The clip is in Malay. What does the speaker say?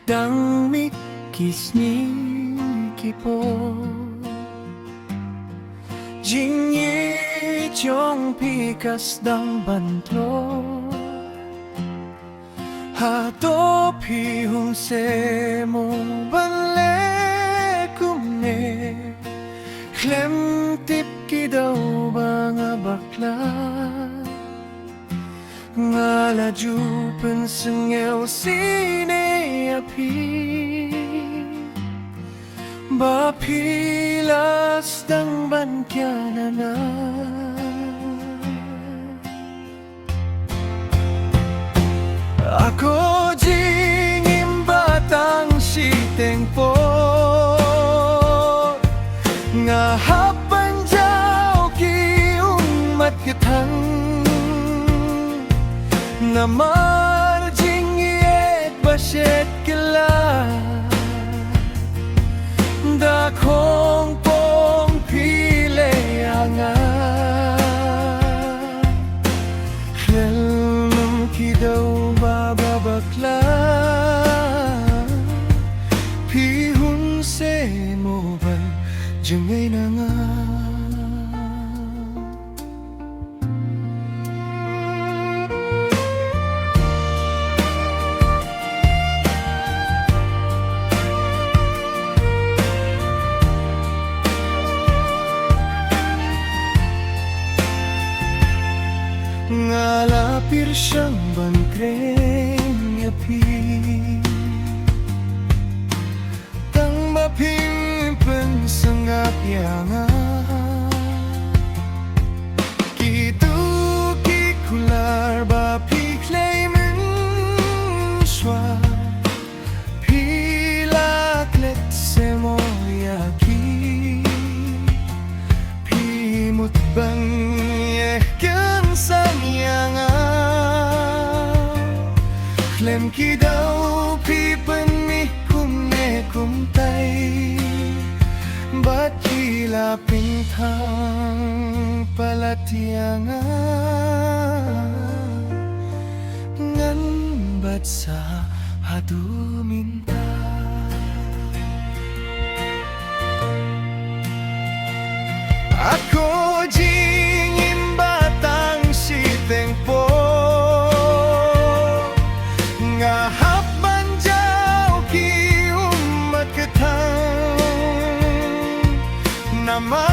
dang mikisni kipo Jingyi chong pikas dang bantlo Hato pi hong se mo banle kumne Klem tip ki daw ba nga bakla Nga la jupen sengew sine api Ba pilas dang ban kya na Ako jingin batang si Tengpo Nga hapan jaw ki umat kitang Nga marjing iet basyet kila Da kong pong pile anga Khelnum ki daw bababakla Pi hun se mo ban jengay na nga Ngalapir siyang bangkreng yapi Tang mapimpen sangap yanga Kitu kikular ba piklaymen shwa Pilaklet se moyaki Pimut bang Klem ki daw pipan mi kumne kumtay Ba't kilaping thang palatianga Ngan ba't sa haduminta Ako jingin batang si Tengpo Nga hapan jaw ki umat kitang Nama